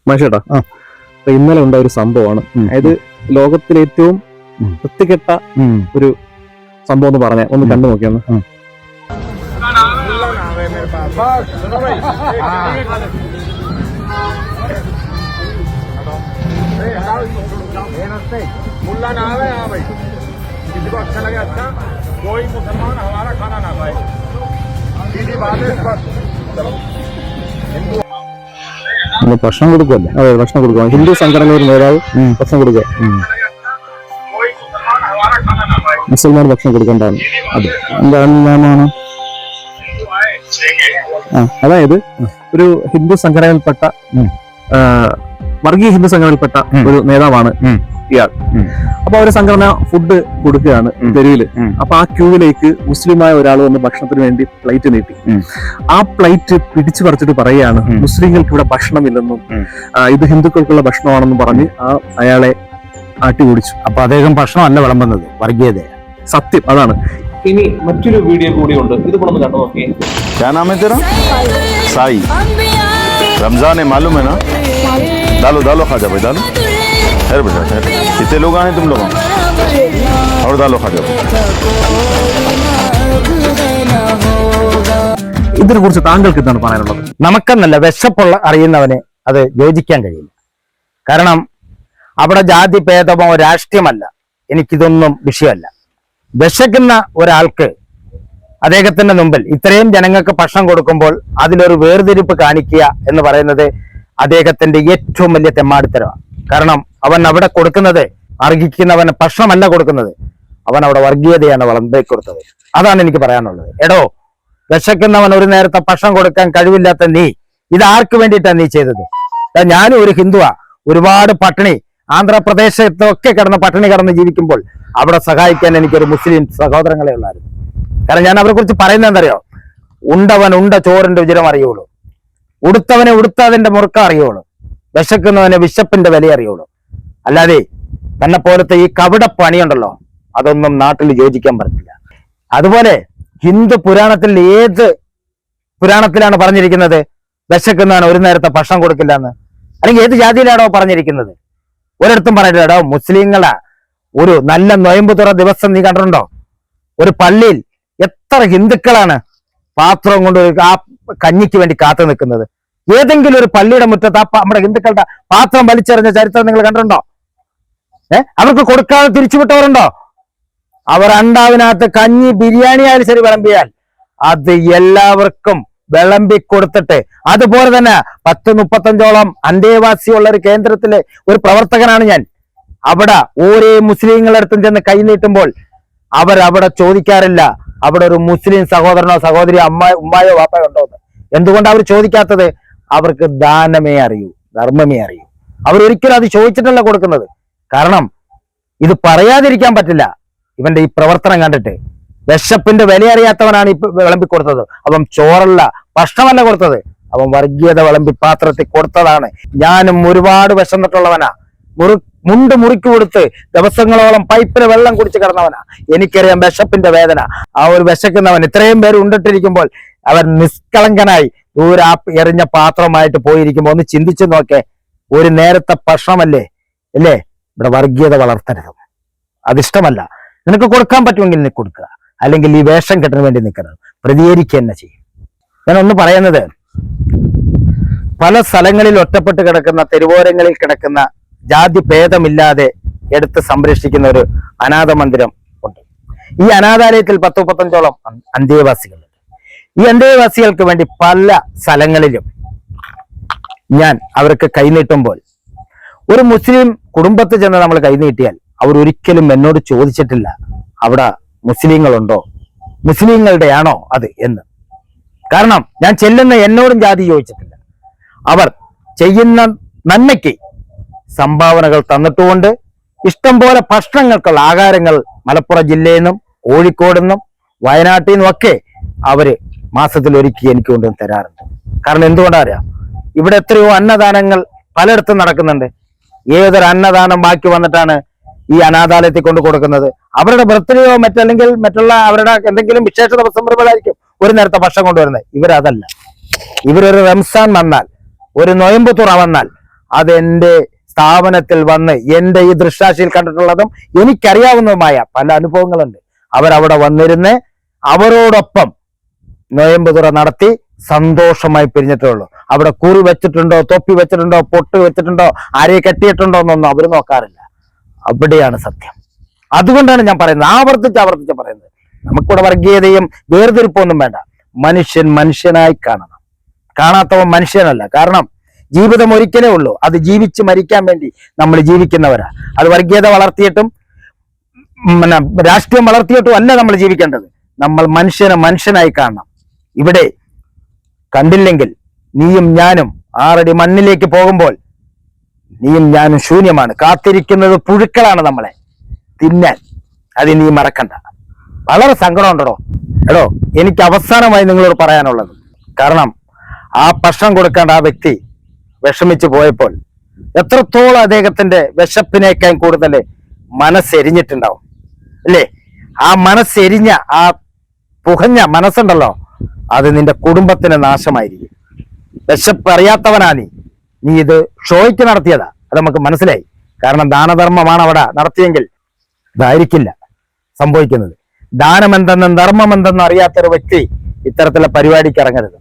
മാഷേട്ടാ, അപ്പൊ ഇന്നലെ ഉണ്ടായ ഒരു സംഭവമാണ്. അതായത് ലോകത്തിലെ ഏറ്റവും വൃത്തികെട്ട ഒരു സംഭവം എന്ന് പറഞ്ഞ ഒന്ന് കണ്ടു നോക്കിയാണ്. मुल्ला ना आवे हाँ भाई, किसी को अच्छा लगे अच्छा, कोई मुसलमान हमारा खाना ना खाए, सीधी बात है बस। ഭക്ഷണം കൊടുക്കുമല്ലേ? അതെ, ഭക്ഷണം കൊടുക്കുക. ഹിന്ദു സംഘടന ഒരു നേതാവ് ഭക്ഷണം കൊടുക്കുക. മുസൽമാൻ ഭക്ഷണം കൊടുക്കേണ്ടതാണ്. അതെ, എന്താണ് നിയമമാണ്? അതായത് ഒരു ഹിന്ദു സംഘടനയിൽപ്പെട്ട വർഗീയ ഹിന്ദു സംഘടനയിൽപ്പെട്ട ഒരു നേതാവാണ് ഇയാൾ. അപ്പൊ അവര് സംഘടന ഫുഡ് കൊടുക്കുകയാണ് തെരുവില്. അപ്പൊ ആ ക്യൂവിലേക്ക് മുസ്ലിമായ ഒരാൾ വന്ന് ഭക്ഷണത്തിന് വേണ്ടി പ്ലേറ്റ് നീട്ടി. ആ പ്ലേറ്റ് പിടിച്ചു പറിച്ചിട്ട് പറയുകയാണ് മുസ്ലിങ്ങൾക്ക് ഇവിടെ ഭക്ഷണമില്ലെന്നും ഇത് ഹിന്ദുക്കൾക്കുള്ള ഭക്ഷണമാണെന്നും പറഞ്ഞ് അയാളെ ആട്ടി ഓടിച്ചു. അപ്പൊ അദ്ദേഹം ഭക്ഷണമല്ല വിളമ്പുന്നത്, വർഗീയത. സത്യം അതാണ്. ഇനി മറ്റൊരു വീഡിയോ കൂടി ഉണ്ട്, ഇത് കൂടെ ഒന്ന് കണ്ടു നോക്കിയേ. क्या नाम है तेरा? साई। रमजान है मालूम है ना? डालो डालो खा जाओ भाई, डालो। ठहर बेटा ठहर। कितने लोग आए तुम लोग? और डालो खा जाओ। ഇതിനെ കുറിച്ച് താങ്കൾക്ക് എന്താണ് പറയാനുള്ളത്? നമുക്കെന്നല്ല, വിശപ്പുള്ള അറിയുന്നവന് അത് യോജിക്കാൻ കഴിയില്ല. കാരണം അവിടെ ജാതി ഭേദമോ രാഷ്ട്രീയമല്ല, എനിക്കിതൊന്നും വിഷയമല്ല. വിശക്കുന്ന ഒരാൾക്ക് അദ്ദേഹത്തിന്റെ മുമ്പിൽ ഇത്രയും ജനങ്ങൾക്ക് ഭക്ഷണം കൊടുക്കുമ്പോൾ അതിലൊരു വേർതിരിപ്പ് കാണിക്കുക എന്ന് പറയുന്നത് അദ്ദേഹത്തിന്റെ ഏറ്റവും വലിയ തെമ്മാടിത്തരമാണ്. കാരണം അവൻ അവിടെ കൊടുക്കുന്നത് അർഹിക്കുന്നവന് ഭക്ഷണമല്ല കൊടുക്കുന്നത്, അവൻ അവിടെ വർഗീയതയാണ് വിളമ്പി കൊടുത്തത്. അതാണ് എനിക്ക് പറയാനുള്ളത്. എടോ, വിശക്കുന്നവൻ ഒരു നേരത്തെ ഭക്ഷണം കൊടുക്കാൻ കഴിവില്ലാത്ത നീ ഇത് ആർക്ക് വേണ്ടിയിട്ടാണ് നീ ചെയ്തത്? ഞാനും ഒരു ഹിന്ദുവാ, ഒരുപാട് പട്ടിണി ആന്ധ്രാപ്രദേശത്തൊക്കെ കിടന്ന് പട്ടിണി കിടന്ന് ജീവിക്കുമ്പോൾ അവിടെ സഹായിക്കാൻ എനിക്കൊരു മുസ്ലിം സഹോദരങ്ങളെ ഉള്ളായിരുന്നു. കാരണം ഞാൻ അവരെ കുറിച്ച് പറയുന്നത് എന്തറിയോ? ഉണ്ടവൻ ഉണ്ട ചോറിന്റെ ഉചിരം അറിയുള്ളൂ, ഉടുത്തവനെ ഉടുത്തതിന്റെ മുറുക്കം അറിയുള്ളൂ, വിശക്കുന്നവനെ വിശപ്പിന്റെ വില അറിയുള്ളൂ. അല്ലാതെ തന്നെ പോലത്തെ ഈ കവിട പണിയുണ്ടല്ലോ, അതൊന്നും നാട്ടിൽ യോജിക്കാൻ പറ്റില്ല. അതുപോലെ ഹിന്ദു പുരാണത്തിൽ ഏത് പുരാണത്തിലാണ് പറഞ്ഞിരിക്കുന്നത് വിശക്കുന്നവൻ ഒരു നേരത്തെ ഭക്ഷണം കൊടുക്കില്ല എന്ന്? അല്ലെങ്കിൽ ഏത് ജാതിയിലാണോ പറഞ്ഞിരിക്കുന്നത്? ഒരിടത്തും പറഞ്ഞിട്ടില്ലടോ. മുസ്ലിങ്ങളാ ഒരു നല്ല നൊയമ്പ് തുറ ദിവസം നീ കണ്ടിട്ടുണ്ടോ? ഒരു പള്ളിയിൽ എത്ര ഹിന്ദുക്കളാണ് പാത്രം കൊണ്ട് ആ കഞ്ഞിക്ക് വേണ്ടി കാത്തു നിൽക്കുന്നത്? ഏതെങ്കിലും ഒരു പള്ളിയുടെ മുറ്റത്ത് നമ്മുടെ ഹിന്ദുക്കളുടെ പാത്രം വലിച്ചെറിഞ്ഞ ചരിത്രം നിങ്ങൾ കണ്ടിട്ടുണ്ടോ? അവർക്ക് കൊടുക്കാതെ തിരിച്ചുവിട്ടവരുണ്ടോ? അവർ അണ്ടാവിനകത്ത് കഞ്ഞി ബിരിയാണി ആയാലും ശരി വിളമ്പിയാൽ അത് എല്ലാവർക്കും വിളമ്പി കൊടുത്തിട്ട്, അതുപോലെ തന്നെ 10-35ഓളം അന്തേവാസിയുള്ള ഒരു കേന്ദ്രത്തിലെ ഒരു പ്രവർത്തകനാണ് ഞാൻ. അവിടെ ഓരോ മുസ്ലിങ്ങളടുത്തും ചെന്ന് കൈ നീട്ടുമ്പോൾ അവരവിടെ ചോദിക്കാറില്ല അവിടെ ഒരു മുസ്ലിം സഹോദരനോ സഹോദരിയോ ഉമ്മായോ വാപ്പയോ ഉണ്ടോ എന്ന്. എന്തുകൊണ്ടാണ് അവർ ചോദിക്കാത്തത്? അവർക്ക് ദാനമേ അറിയൂ, ധർമ്മമേ അറിയൂ. അവരൊരിക്കലും അത് ചോദിച്ചിട്ടല്ല കൊടുക്കുന്നത്. കാരണം ഇത് പറയാതിരിക്കാൻ പറ്റില്ല. ഇവന്റെ ഈ പ്രവർത്തനം കണ്ടിട്ട് വിശപ്പിന്റെ വില അറിയാത്തവനാണ് ഇപ്പൊ വിളമ്പി കൊടുത്തത്. അവൻ ചോറല്ല ഭക്ഷണമല്ല കൊടുത്തത്, അവൻ വർഗീയത വിളമ്പി പാത്രത്തിൽ കൊടുത്തതാണ്. ഞാനും ഒരുപാട് വിശന്നിട്ടുള്ളവനാ. മുണ്ട് മുറുക്കി കൊടുത്ത് ദിവസങ്ങളോളം പൈപ്പിന് വെള്ളം കുടിച്ച് കിടന്നവനാ. എനിക്കറിയാം വിശപ്പിന്റെ വേദന. ആ ഒരു വിശക്കുന്നവൻ ഇത്രയും പേര് ഉണ്ടിട്ടിരിക്കുമ്പോൾ അവൻ നിഷ്കളങ്കനായി ദൂരെ എറിഞ്ഞ പാത്രമായിട്ട് പോയിരിക്കുമ്പോൾ ഒന്ന് ചിന്തിച്ചു നോക്കേ. ഒരു നേരത്തെ ഭക്ഷണമല്ലേ അല്ലേ? ഇവിടെ വർഗീയത വളർത്തരുത്, അതിഷ്ടമല്ല. നിനക്ക് കൊടുക്കാൻ പറ്റുമെങ്കിൽ നീ കൊടുക്കുക, അല്ലെങ്കിൽ ഈ വേഷം കെട്ടിന് വേണ്ടി നിൽക്കരുത്, പ്രതികരിക്കുക തന്നെ ചെയ്യും. ഞാനൊന്ന് പറയുന്നത്, പല സ്ഥലങ്ങളിൽ ഒറ്റപ്പെട്ട് കിടക്കുന്ന തെരുവോരങ്ങളിൽ കിടക്കുന്ന ജാതി ഭേദമില്ലാതെ എടുത്ത് സംരക്ഷിക്കുന്ന ഒരു അനാഥ മന്ദിരം ഉണ്ട്. ഈ അനാഥാലയത്തിൽ 10-35ഓളം അന്തേവാസികളുണ്ട്. ഈ അന്തേവാസികൾക്ക് വേണ്ടി പല സ്ഥലങ്ങളിലും ഞാൻ അവർക്ക് കൈനീട്ടുമ്പോൾ, ഒരു മുസ്ലിം കുടുംബത്തിൽ ചെന്ന് നമ്മൾ കൈനീട്ടിയാൽ അവർ ഒരിക്കലും എന്നോട് ചോദിച്ചിട്ടില്ല അവിടെ മുസ്ലിങ്ങളുണ്ടോ, മുസ്ലിങ്ങളുടെ ആണോ അത് എന്ന്. കാരണം ഞാൻ ചെല്ലുന്ന എന്നോടും ജാതി ചോദിച്ചിട്ടില്ല. അവർ ചെയ്യുന്ന നന്മയ്ക്ക് സംഭാവനകൾ തന്നിട്ടുകൊണ്ട് ഇഷ്ടം പോലെ ഭക്ഷണങ്ങൾക്കുള്ള ആഹാരങ്ങൾ മലപ്പുറം ജില്ലയിൽ നിന്നും കോഴിക്കോട് നിന്നും വയനാട്ടിൽ നിന്നും ഒക്കെ അവര് മാസത്തിലൊരിക്കൽ എനിക്ക് കൊണ്ടുവന്ന് തരാറുണ്ട്. കാരണം എന്തുകൊണ്ടാ അറിയാം? ഇവിടെ എത്രയോ അന്നദാനങ്ങൾ പലയിടത്തും നടക്കുന്നുണ്ട്. ഏതൊരു അന്നദാനം ബാക്കി വന്നിട്ടാണ് ഈ അനാഥാലയത്തിൽ കൊണ്ട് കൊടുക്കുന്നത്? അവരുടെ ബർത്ത്ഡേയോ മറ്റല്ലെങ്കിൽ മറ്റുള്ള അവരുടെ എന്തെങ്കിലും വിശേഷ ദിവസം വരുമ്പോഴായിരിക്കും ഒരു നേരത്തെ ഭക്ഷണം കൊണ്ടുവരുന്നത്. ഇവരതല്ല. ഇവരൊരു റംസാൻ വന്നാൽ, ഒരു നൊയമ്പ് തുറ വന്നാൽ അതെന്റെ സ്ഥാപനത്തിൽ വന്ന് എന്റെ ഈ ദൃക്സാക്ഷിയിൽ കണ്ടിട്ടുള്ളതും എനിക്കറിയാവുന്നതുമായ പല അനുഭവങ്ങളുണ്ട്. അവരവിടെ വന്നിരുന്ന് അവരോടൊപ്പം നൊയമ്പ് തുറ നടത്തി സന്തോഷമായി പിരിഞ്ഞിട്ടേ ഉള്ളൂ. അവിടെ കുറി വെച്ചിട്ടുണ്ടോ, തൊപ്പി വെച്ചിട്ടുണ്ടോ, പൊട്ട് വെച്ചിട്ടുണ്ടോ, ആരെയെ കെട്ടിയിട്ടുണ്ടോ എന്നൊന്നും അവർ നോക്കാറില്ല. അവിടെയാണ് സത്യം. അതുകൊണ്ടാണ് ഞാൻ പറയുന്നത്, ആവർത്തിച്ച് പറയുന്നത്, നമുക്കിവിടെ വർഗീയതയും വേർതിരിപ്പൊന്നും വേണ്ട. മനുഷ്യൻ മനുഷ്യനായി കാണണം. കാണാത്തവൻ മനുഷ്യനല്ല. കാരണം ജീവിതം ഒരിക്കലേ ഉള്ളൂ. അത് ജീവിച്ച് മരിക്കാൻ വേണ്ടി നമ്മൾ ജീവിക്കുന്നവരാ. അത് വർഗീയത വളർത്തിയിട്ടും രാഷ്ട്രീയം വളർത്തിയിട്ടും അല്ല നമ്മൾ ജീവിക്കേണ്ടത്. നമ്മൾ മനുഷ്യനെ മനുഷ്യനായി കാണണം. ഇവിടെ കണ്ടില്ലെങ്കിൽ നീയും ഞാനും 6 അടി മണ്ണിലേക്ക് പോകുമ്പോൾ നീയും ഞാനും ശൂന്യമാണ്. കാത്തിരിക്കുന്നത് പുഴുക്കളാണ് നമ്മളെ തിന്നാൻ. അത് നീ മറക്കണ്ട. വളരെ സങ്കടമുണ്ടോ എടോ. എനിക്ക് അവസാനമായി നിങ്ങളോട് പറയാനുള്ളത്, കാരണം ആ ഭക്ഷണം കൊടുക്കേണ്ട ആ വ്യക്തി വിഷമിച്ചു പോയപ്പോൾ എത്രത്തോളം അദ്ദേഹത്തിന്റെ വിശപ്പിനേക്കാൾ കൂടുതൽ മനസ്സെരിഞ്ഞിട്ടുണ്ടാവും അല്ലേ? ആ മനസ്സെരിഞ്ഞ ആ പുകഞ്ഞ മനസ്സുണ്ടല്ലോ, അത് നിന്റെ കുടുംബത്തിന് നാശമായിരിക്കും. വിശപ്പ് അറിയാത്തവനാ നീ ഇത് ഷോയ്ക്ക് നടത്തിയതാ, അത് നമുക്ക് മനസ്സിലായി. കാരണം ദാനധർമ്മമാണ് അവിടെ നടത്തിയെങ്കിൽ ഇതായിരിക്കില്ല സംഭവിക്കുന്നത്. ദാനം എന്തെന്നും ധർമ്മം എന്തെന്നും അറിയാത്തൊരു വ്യക്തി ഇത്തരത്തിലുള്ള പരിപാടിക്ക് ഇറങ്ങരുത്.